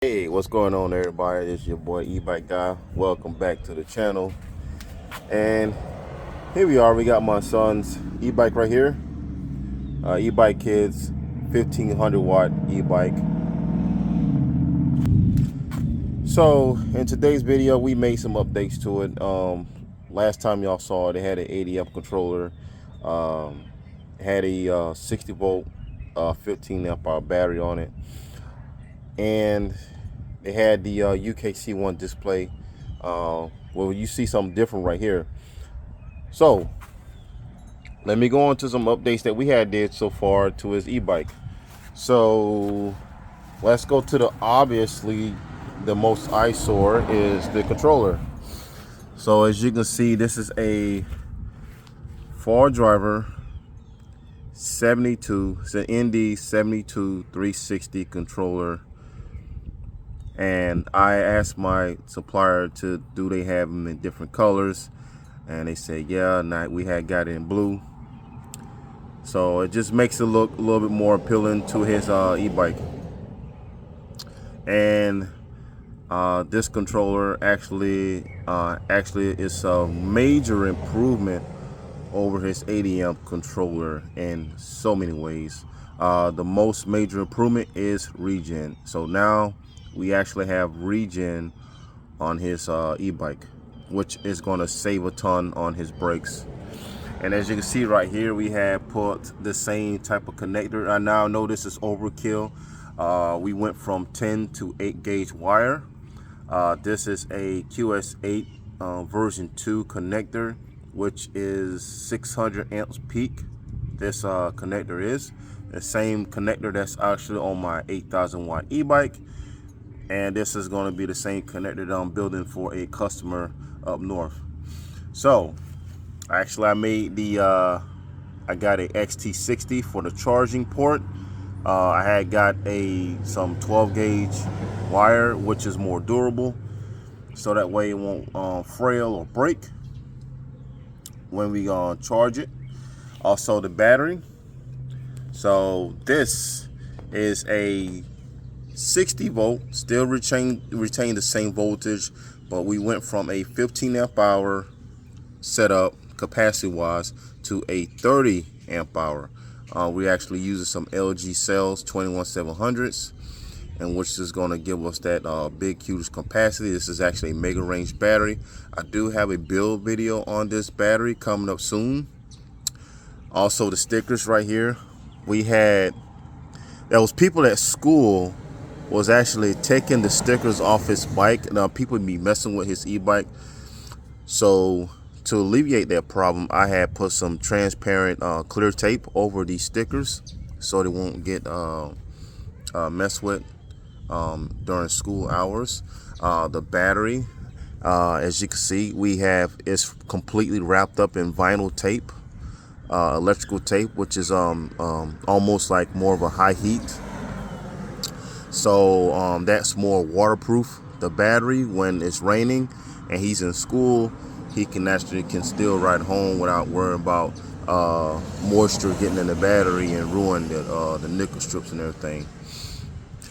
Hey, what's going on, everybody? It's your boy E-bike guy. Welcome back to the channel. And here we are. We got my son's e-bike right here. E-bikekid's 1500 watt e-bike. So in today's video, we made some updates to it. Last time y'all saw it, it had an 80 amp controller. Had a 60 volt 15 amp hour battery on it, and it had the UKC1 display. Well, you see something different right here. So let me go on to some updates that we had did so far to his e-bike. So let's go to the obviously the most eyesore is the controller. So as you can see, this is a fardriver 72. It's an ND 72 360 controller. And I asked my supplier do they have them in different colors, and they said yeah, we had got it in blue. So it just makes it look a little bit more appealing to his e-bike. And this controller actually is a major improvement over his 80 amp controller in so many ways. The most major improvement is regen. So now we actually have regen on his e-bike, which is going to save a ton on his brakes. And as you can see right here, we have put the same type of connector. I now know this is overkill. We went from 10 to 8 gauge wire. This is a QS8 version 2 connector, which is 600 amps peak. This connector is the same connector that's actually on my 8000 watt e-bike. And this is going to be the same connector that I'm building for a customer up north. So actually I made the I got a XT60 for the charging port. I had got some 12 gauge wire, which is more durable, so that way it won't frail or break when we charge it. Also the battery. So this is a 60 volt, still retain the same voltage, but we went from a 15 amp hour setup capacity wise to a 30 amp hour. We actually using some LG cells 21700s, and which is going to give us that big huge capacity. This is actually a mega range battery. I do have a build video on this battery coming up soon. Also the stickers right here, there was people at school was actually taking the stickers off his bike. Now people be messing with his e-bike. So to alleviate that problem, I had put some transparent clear tape over these stickers so they won't get messed with during school hours. The battery, as you can see, it's completely wrapped up in vinyl tape, electrical tape, which is almost like more of a high heat. So that's more waterproof. The battery, when it's raining and he's in school, he can still ride home without worrying about moisture getting in the battery and ruin the nickel strips and everything.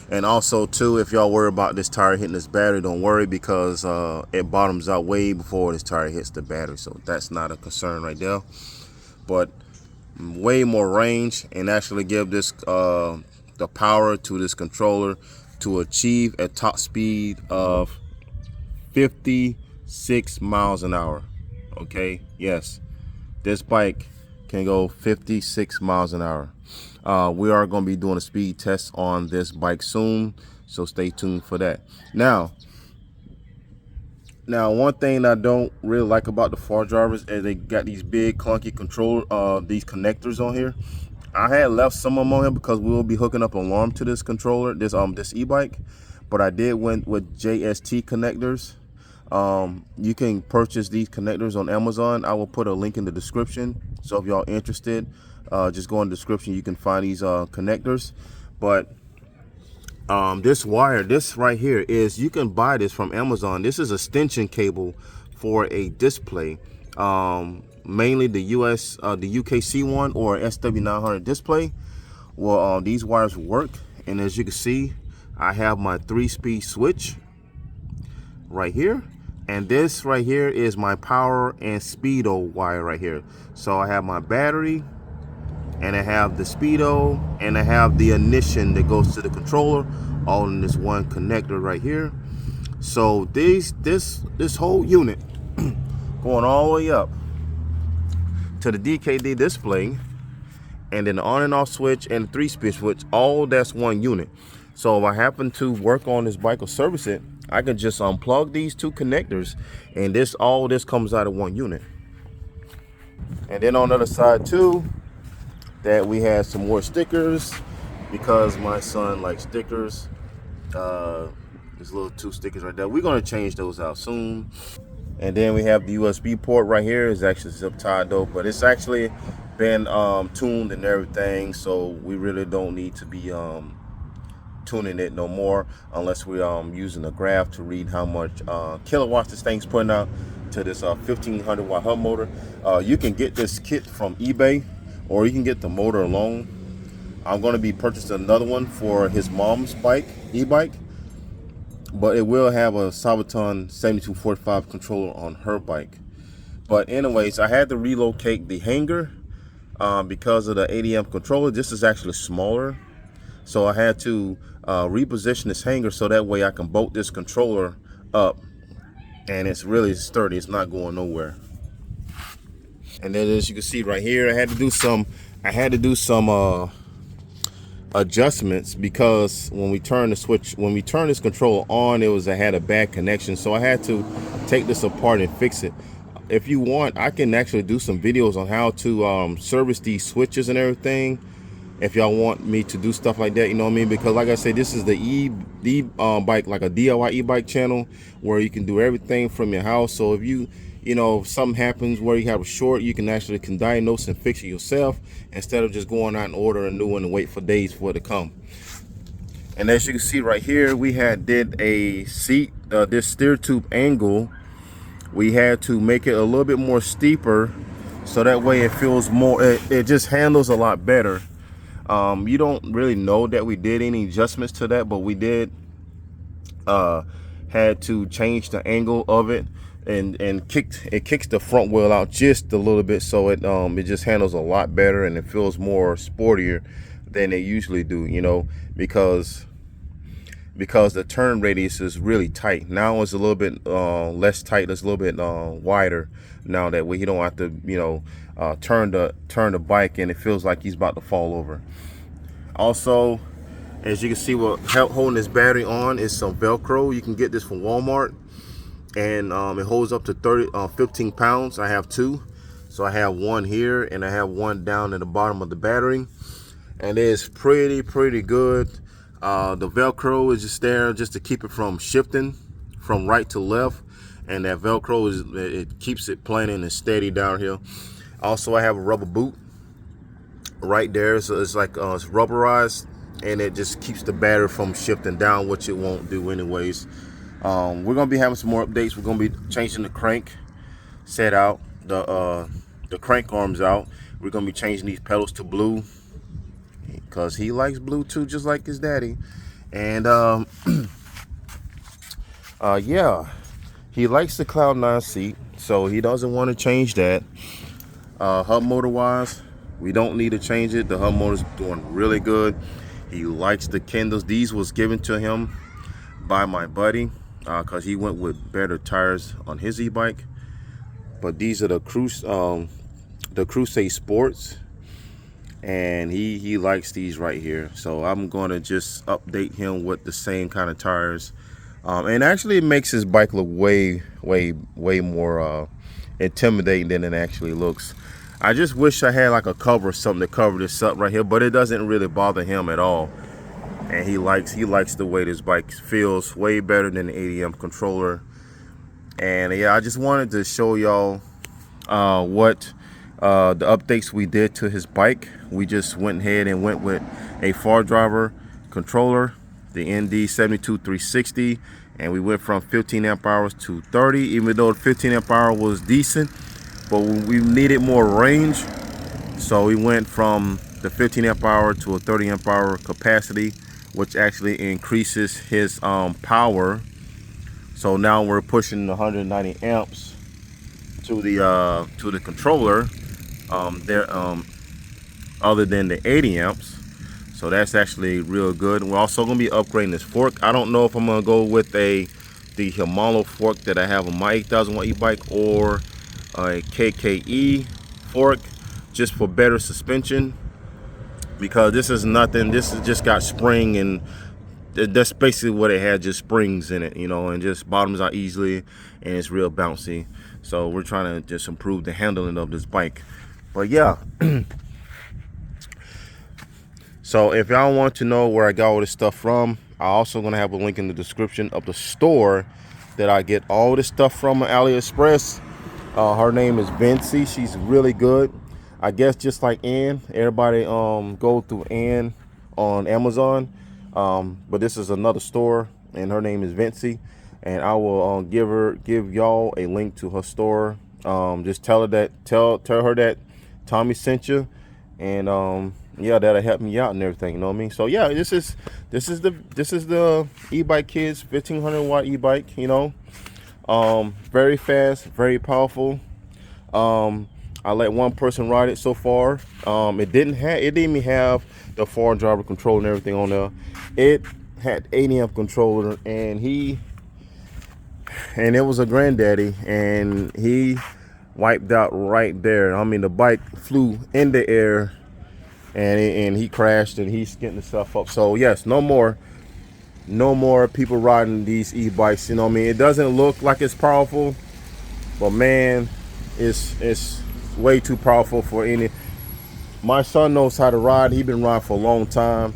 And also too, if y'all worry about this tire hitting this battery, don't worry, because it bottoms out way before this tire hits the battery, so that's not a concern right there. But way more range, and actually give this the power to this controller to achieve a top speed of 56 miles an hour. Okay, yes, this bike can go 56 miles an hour. We are going to be doing a speed test on this bike soon, so stay tuned for that. Now one thing I don't really like about the fardrivers is they got these big clunky controller these connectors on here. I had left some of them on here because we will be hooking up an alarm to this controller, this e-bike, but I did went with JST connectors. You can purchase these connectors on Amazon. I will put a link in the description, so if y'all interested, just go in the description. You can find these connectors. But this wire, this right here, you can buy this from Amazon. This is a extension cable for a display, mainly the UKC one or SW900 display. Well, these wires work, and as you can see, I have my 3-speed switch right here, and this right here is my power and speedo wire right here. So I have my battery, and I have the speedo, and I have the ignition that goes to the controller, all in this one connector right here. So this whole unit going all the way up to the DKD display, and then the on and off switch and the 3-speed switch, all that's one unit. So if I happen to work on this bike or service it, I can just unplug these 2 connectors, and all this comes out of one unit. And then on the other side too, that we had some more stickers, because my son likes stickers. There's little 2 stickers right there. We're gonna change those out soon. And then we have the USB port right here. It's actually zip tied though, but it's actually been tuned and everything, so we really don't need to be tuning it no more, unless we're using a graph to read how much kilowatts this thing's putting out to this 1500 watt hub motor. You can get this kit from eBay, or you can get the motor alone. I'm going to be purchasing another one for his mom's bike, e-bike, but it will have a Sabaton 7245 controller on her bike. But anyways, I had to relocate the hanger because of the 80 amp controller. This is actually smaller, so I had to reposition this hanger so that way I can bolt this controller up, and it's really sturdy. It's not going nowhere. And then as you can see right here, I had to do some adjustments, because when we turn this controller on, I had a bad connection, so I had to take this apart and fix it. If you want, I can actually do some videos on how to service these switches and everything, if y'all want me to do stuff like that, you know what I mean? Because like I said, this is the e-bike, like a DIY e-bike channel, where you can do everything from your house. So if if something happens where you have a short, you can diagnose and fix it yourself, instead of just going out and order a new one and wait for days for it to come. And as you can see right here, we did a seat, this steer tube angle. We had to make it a little bit more steeper, so that way it feels more, it just handles a lot better. You don't really know that we did any adjustments to that, but we did had to change the angle of it, and kicks the front wheel out just a little bit, so it just handles a lot better, and it feels more sportier than they usually do, because the turn radius is really tight. Now it's a little bit less tight. It's a little bit wider now, that way he don't have to turn the bike and it feels like he's about to fall over. Also, as you can see, what holding this battery on is some Velcro. You can get this from Walmart, and it holds up to 15 pounds. I have 2, so I have one here and I have one down at the bottom of the battery, and it's pretty good. The Velcro is just there just to keep it from shifting from right to left, and that Velcro it keeps it plain and steady down here. Also, I have a rubber boot right there, so it's like it's rubberized, and it just keeps the battery from shifting down, which it won't do anyways. We're gonna be having some more updates. We're gonna be changing the crank set out, the crank arms out. We're gonna be changing these pedals to blue, because he likes blue too, just like his daddy. And yeah, he likes the Cloud 9 seat, so he doesn't want to change that. Hub motor wise, we don't need to change it. The hub motor's doing really good. He likes the Kindles. These was given to him by my buddy, because he went with better tires on his e-bike. But these are the Crusade Sports, and he likes these right here. So I'm going to just update him with the same kind of tires, and actually it makes his bike look way more intimidating than it actually looks. I just wish I had like a cover or something to cover this up right here, but it doesn't really bother him at all. And he likes the way this bike feels, way better than the 80 amp controller. And yeah, I just wanted to show y'all what the updates we did to his bike. We just went ahead and went with a fardriver controller, the ND72360, and we went from 15 amp hours to 30, even though the 15 amp hour was decent, but we needed more range, so we went from the 15 amp hour to a 30 amp hour capacity which actually increases his power. So now we're pushing 190 amps to the controller, other than the 80 amps. So that's actually real good. We're also going to be upgrading this fork. I don't know if I'm going to go with the Himano fork that I have on my 8001 e-bike, or a KKE fork, just for better suspension, because this is nothing. This has just got spring, and that's basically what it had, just springs in it, you know, and just bottoms out easily, and it's real bouncy. So we're trying to just improve the handling of this bike. But yeah. So if y'all want to know where I got all this stuff from, I'm also going to have a link in the description of the store that I get all this stuff from, AliExpress. Her name is Vinci. She's really good. I guess just like Ann, everybody go through Ann on Amazon. But this is another store, and her name is Vinci. And I will give y'all a link to her store. Just tell her that Tommy sent you, and yeah, that'll help me out and everything, you know what I mean? So yeah, this is the E-bike kids 1500 watt e-bike, you know. Very fast, very powerful. I let one person ride it so far. It didn't even have the fardriver control and everything on there. It had 80 amp controller, and it was a granddaddy, and he wiped out right there. I mean, the bike flew in the air, and he crashed, and he's getting himself up. So yes, no more people riding these e-bikes, you know what I mean? It doesn't look like it's powerful, but man, it's way too powerful for any. My son knows how to ride. He's been riding for a long time,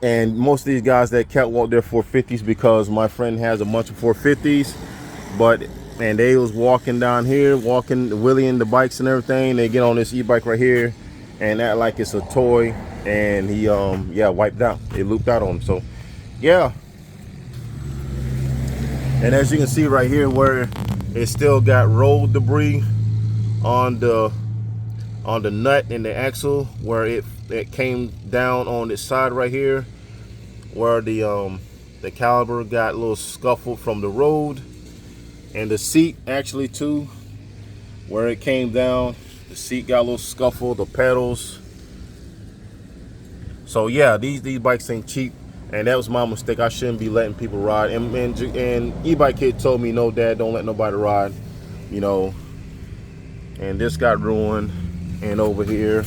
and most of these guys that catwalk their 450s, because my friend has a bunch of 450s, and they was walking down here, wheeling the bikes and everything. They get on this e-bike right here and act like it's a toy, and he yeah, wiped out. It looped out on him. So yeah, and as you can see right here, where it still got road debris on the nut and the axle, where it came down on this side right here, where the caliper got a little scuffle from the road, and the seat actually too, where it came down, the seat got a little scuffle, the pedals. So yeah, these bikes ain't cheap, and that was my mistake. I shouldn't be letting people ride. And E-bike kid told me, no, Dad, don't let nobody ride, you know. And this got ruined, and over here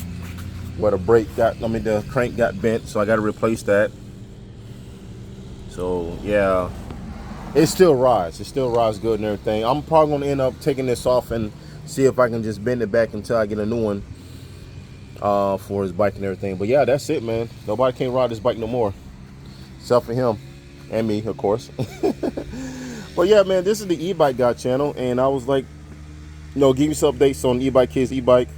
where the crank got bent, so I got to replace that. So yeah, it still rides. It still rides good and everything. I'm probably gonna end up taking this off and see if I can just bend it back until I get a new one for his bike and everything. But yeah, that's it, man. Nobody can ride this bike no more, except for him and me, of course. But yeah, man, this is the E-bike guy channel, and I was like, you know, give you some updates on E-bike kids e-bike.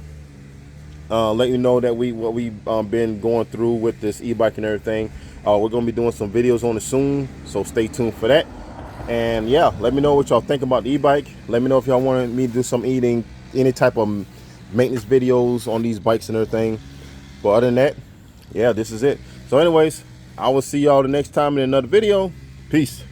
Let you know that what we've been going through with this e-bike and everything. We're gonna be doing some videos on it soon, so stay tuned for that. And yeah, let me know what y'all think about the e-bike. Let me know if y'all wanted me to do any type of maintenance videos on these bikes and everything. But other than that, yeah, this is it. So anyways, I will see y'all the next time in another video. Peace.